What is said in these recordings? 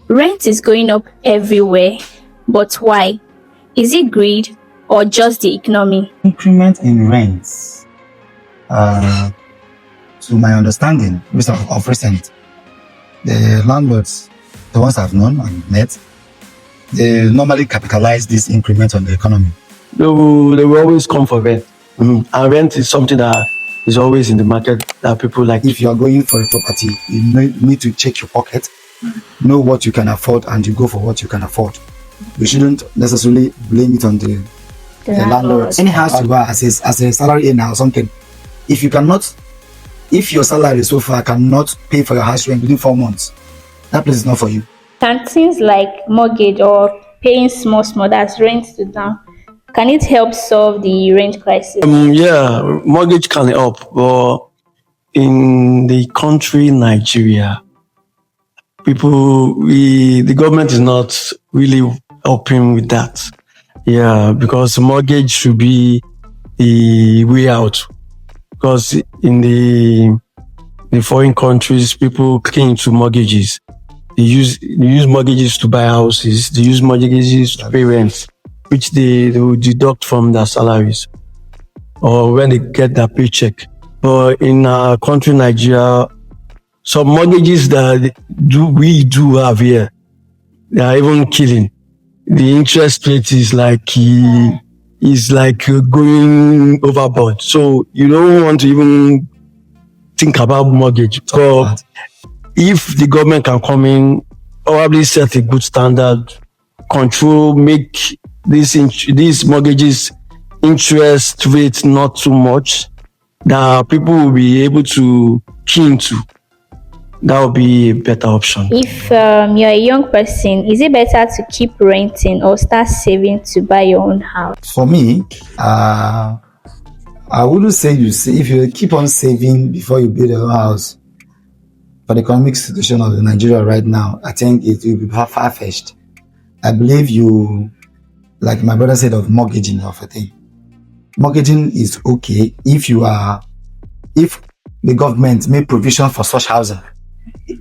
Rent is going up everywhere, but why? Is it greed or just the economy? Increment in rents, to my understanding, based of recent, the landlords, the ones I've known and met, they normally capitalize this increment on the economy. They will always come for rent. And rent is something that is always in the market that people like. If you are going for a property, you need to check your pocket, know what you can afford, and you go for what you can afford. You shouldn't necessarily blame it on the landlord. Any house you buy as a salary earner or something, if your salary so far cannot pay for your house rent within 4 months, that place is not for you. Can things like mortgage or paying small, that's rent to down, can it help solve the rent crisis? Yeah, mortgage can help, but in the country Nigeria, the government is not really helping with that. Yeah, because mortgage should be the way out. Because in the foreign countries, people cling into mortgages. They use mortgages to buy houses. They use mortgages to pay rent, which they will deduct from their salaries or when they get their paycheck. But in our country, Nigeria, some mortgages that we do have here, they are even killing. The interest rate is like going overboard. So you don't want to even think about mortgage. So if the government can come in, probably set a good standard, control, make these mortgages interest rate not too much, that people will be able to key into. That would be a better option. If you're a young person, is it better to keep renting or start saving to buy your own house? For me, I wouldn't say if you keep on saving before you build your own house, for the economic situation of Nigeria right now, I think it will be far-fetched. I believe you, like my brother said, of mortgaging of a thing. Mortgaging is okay if the government made provision for such housing.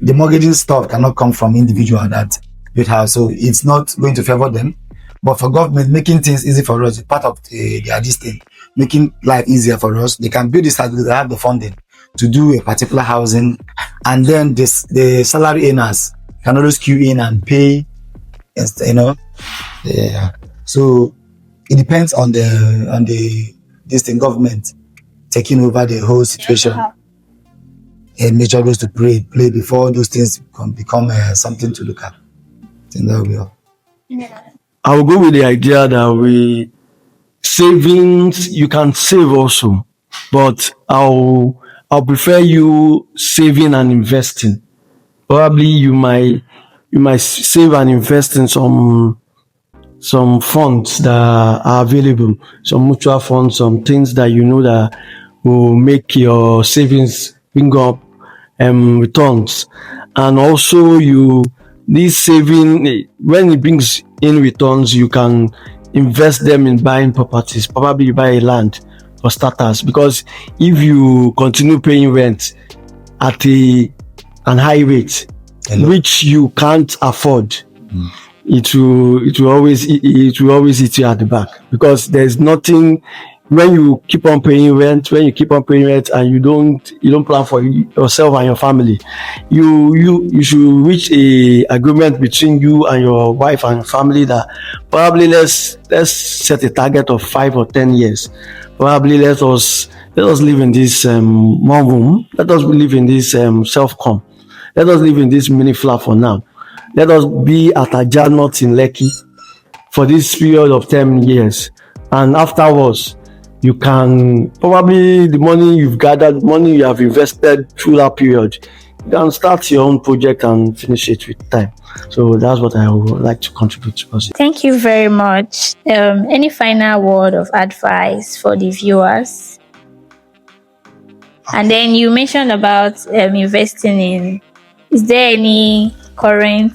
The mortgaging stuff cannot come from individual that build house, so it's not going to favor them. But for government making things easy for us, part of their this thing, making life easier for us, they can build this house, they have the funding to do a particular housing, and then the salary earners can always queue in and pay, Yeah. So it depends on the government taking over the whole situation. And major roles to play before those things become something to look at. I think that will be all. Yeah. I will go with the idea that savings, you can save also, but I'll prefer you saving and investing. Probably you might save and invest in some funds that are available, some mutual funds, some things that you know that will make your savings bring up returns. And also this saving, when it brings in returns, you can invest them in buying properties. Probably you buy a land for starters, because if you continue paying rent at an high rate, which you can't afford, it will always eat you at the back, because there's nothing. When you keep on paying rent, and you don't plan for yourself and your family, you should reach a agreement between you and your wife and your family that probably let's set a target of 5 or 10 years. Probably let us live in this one room. Let us live in this self-com. Let us live in this mini flat for now. Let us be at a Janot in Lekki for this period of 10 years, and afterwards, you can probably the money you've gathered, money you have invested through that period, you can start your own project and finish it with time. So that's what I would like to contribute to. Thank you very much. Any final word of advice for the viewers? And then you mentioned about investing in. Is there any current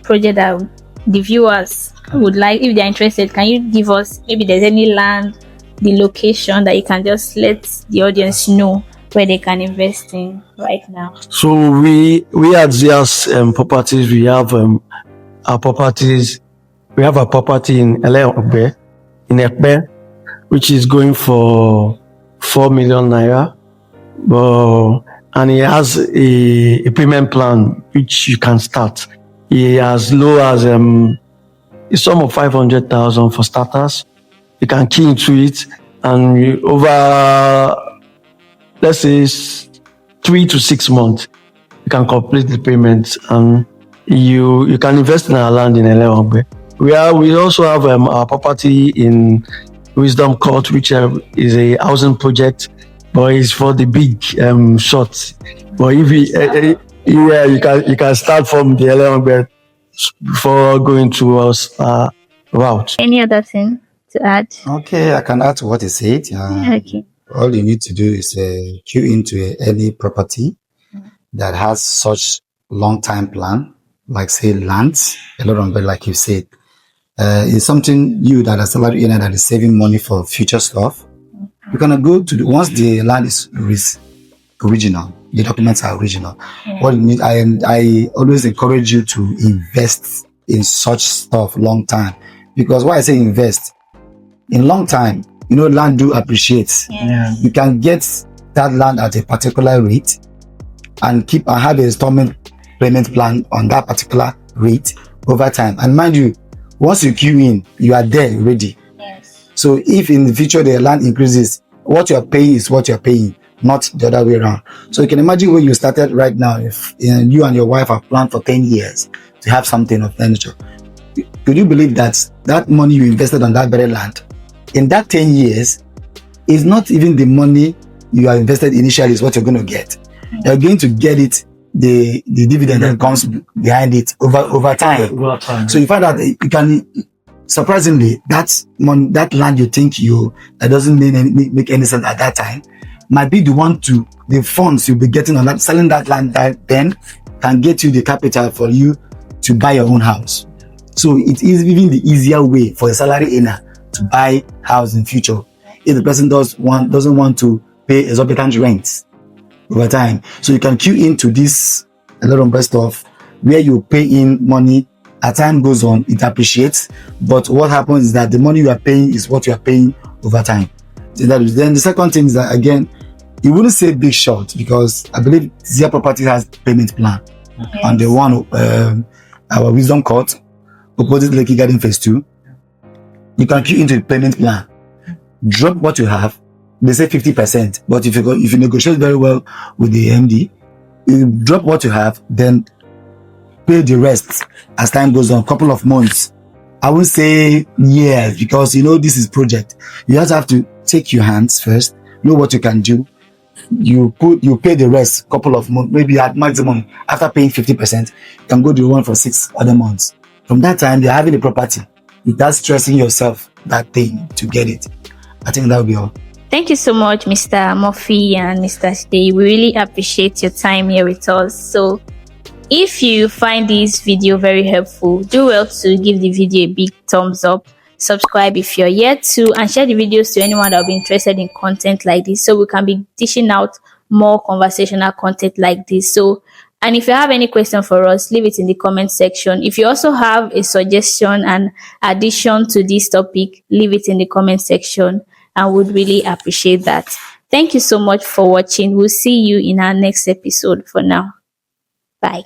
project that the viewers would like, if they're interested? Can you give us, maybe there's any land, the location that you can just let the audience know where they can invest in right now? So we at Zia's properties, we have our properties. We have a property in Eleogbe, in Ekpe, which is going for 4 million naira. And he has a payment plan which you can start. He as low as a sum of 500,000 for starters. You can key into it, and over, let's say, 3 to 6 months, you can complete the payment, and you can invest in our land in Eleogbe. We also have our property in Wisdom Court, which is a housing project, but it's for the big shots. But if yeah, you can start from the Eleogbe before going to us route. Any other thing to add? Okay, I can add to what he said. Okay. All you need to do is queue into any property that has such long time plan, like say lands, a lot of it, like you said. It's something you that are salary earner that is saving money for future stuff. You're gonna go to once the land is original, the documents are original. What you need, I always encourage you to invest in such stuff long time, because why I say invest in long time, land do appreciate. Yeah. You can get that land at a particular rate and have a installment payment plan on that particular rate over time. And mind you, once you queue in, you are there ready. Yes. So if in the future the land increases, what you're paying is what you're paying, not the other way around. So you can imagine when you started right now, if you and your wife have planned for 10 years to have something of furniture, could you believe that money you invested on that very land, in that 10 years, is not even the money you have invested initially is what you're going to get. You're going to get it, the dividend that comes behind it over time. So you find that you can, surprisingly, that land you think that doesn't make any sense at that time, might be the funds you'll be getting on that, selling that land that then can get you the capital for you to buy your own house. So it is even the easier way for a salary earner to buy house in future if the person doesn't want to pay exorbitant rents over time. So you can queue into this a lot of stuff where you pay in money. As time goes on, it appreciates, but what happens is that the money you are paying is what you are paying over time. Then the second thing is that, again, you wouldn't say big short, because I believe Zia Property has payment plan. Yes. On the one our Wisdom Court opposite Lekki Garden Phase 2, you can queue into the payment plan, drop what you have. They say 50%, but if you negotiate very well with the MD, you drop what you have, then pay the rest as time goes on, couple of months. I won't say years, because this is project. You just have to take your hands first, know what you can do. You pay the rest couple of months, maybe at maximum. After paying 50%, you can go do one for 6 other months. From that time, you're having the property without stressing yourself that thing to get it. I think that will be all. Thank you so much, Mr. Murphy and Mr. Stay. We really appreciate your time here with us. So if you find this video very helpful, do well to give the video a big thumbs up, subscribe if you're yet to, and share the videos to anyone that will be interested in content like this, so we can be dishing out more conversational content like this. And if you have any question for us, leave it in the comment section. If you also have a suggestion and addition to this topic, leave it in the comment section, and would really appreciate that. Thank you so much for watching. We'll see you in our next episode. For now, bye.